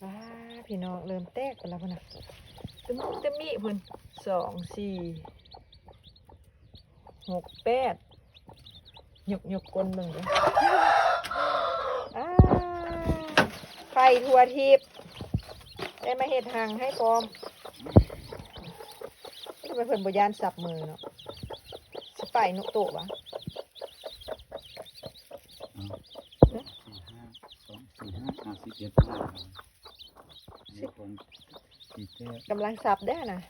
ว้าพี่น้องเริ่มแตกกันแล้วพุ่นนะตึมมีเพิ่น2 4 6 8หยกกลเบิ่งเด้ออ้าไข่ทั่วทิพย์ได้มาเฮ็ดหางให้พร้อมทำไมเพิ่นบ่ย่านสับมือเนาะสิไปนุโตะวะกำลังสับได้นะ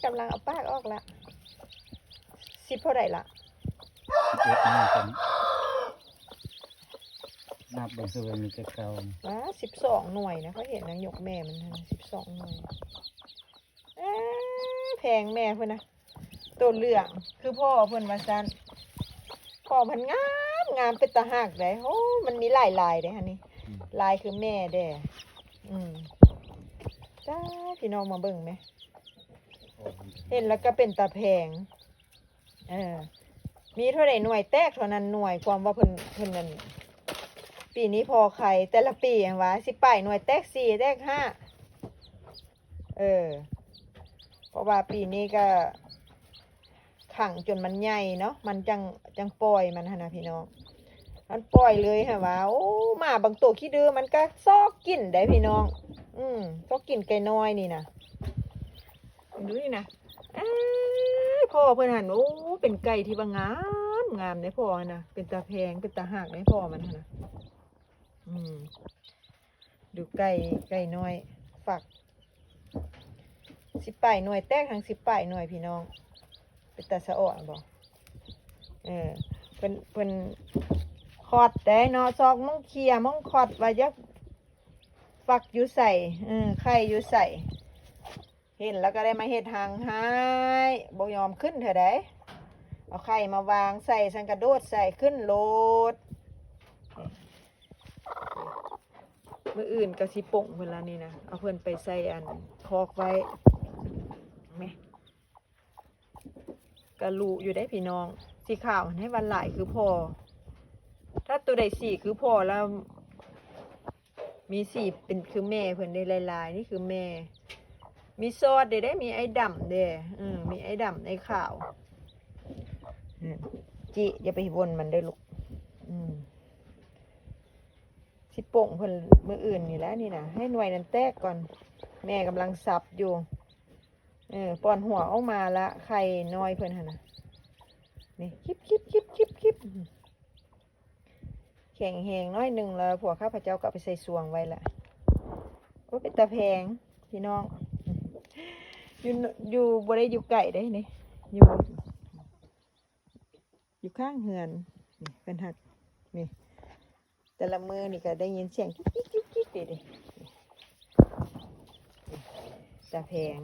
กำลังเอาปากออกละ10เท่าไหร่ละนับเป็นส่วนมีแต่เก่าว้า12 หน่วยนะเขาเห็นนางยกแม่มัน12 หน่วยแพงแม่เพิ่นนะตัวเหลืองคือพ่อเพิ่นว่าซั่นพ่อเพิ่นงามเป็นตาฮักได้โอ้มันมีหลายลายเด้ฮะนี่ลายคือแม่เด้จ้าพี่น้องมาเบิ่งไหมเห็นแล้วก็เป็นตาแพงมีเท่าไหร่หน่วยแตกเท่านั้นหน่วยความว่าเพิ่นนั่นปีนี้พอไข่แต่ละปีอย่างว่าสิป้ายหน่วยแตก4แตก5เพราะว่าปีนี้ก็ขังจนมันใหญ่เนาะมันจังปล่อยมันหั่นนะพี่น้องมันปล่อยเลยฮะว่าโอ้หมาบางตัวขี้ดื้อมันก็ซอกกินได้พี่น้องซอกกินไก่น้อยนี่นะดูนี่นะพ่อเพื่อนหันโอ้เป็นไก่ที่ว่างามในพ่อนะเป็นตาแพงเป็นตาหักในพ่อมันนะดูไก่น้อยฝัก10 ป่ายหน่วยแตกทั้ง10 ป่ายหน่วยพี่น้องเป็นตาสะอ่อนบอกเป็นคอดได้เนาะซอกมองเคียมองคอดว่าจะฝักอยู่ใส่ไข่อยู่ใส่เห็นแล้วก็ได้มาเห็ดหางให้บ่ยอมขึ้นเถอะได้เอาไข่มาวางใส่สังกระโดดใส่ขึ้นโลดมืออื่นกระสิป่งเวลานี้นะเอาเพื่อนไปใส่อันคอกไว้ไหมกระลูอยู่ได้พี่น้องสีขาวให้วันหลายคือพอถ้าตัวใดสีคือพอแล้วมีสีเป็นคือแม่เพื่อนได้ลายนี่คือแม่มีซอสได้มีไอ้ดำเด้มีไอ้ดำไอ้ขาวจิอย่าไปวนมันได้ลูกสิโป่งเพิ่นมืออื่นนี่แล้วนี่นะให้หน่วยนั้นแตกก่อนแม่กำลังสับอยู่ป้อนหัวออกมาละไข่น้อยเพิ่นหั่นนะนี่คลิปแข็งแหงน้อยหนึ่งแล้วผัวข้าพเจ้าก็ไปใส่ซวงไว้ละโอ้เป็นตาแพงพี่น้องอยู่บ่ได้อยู่ไก่ได้นี่อยู่ข้างเฮือนนี่เป็นหักนี่แต่ละมือนี่ก็ได้ยินเสียงกิ๊กดิตาแพง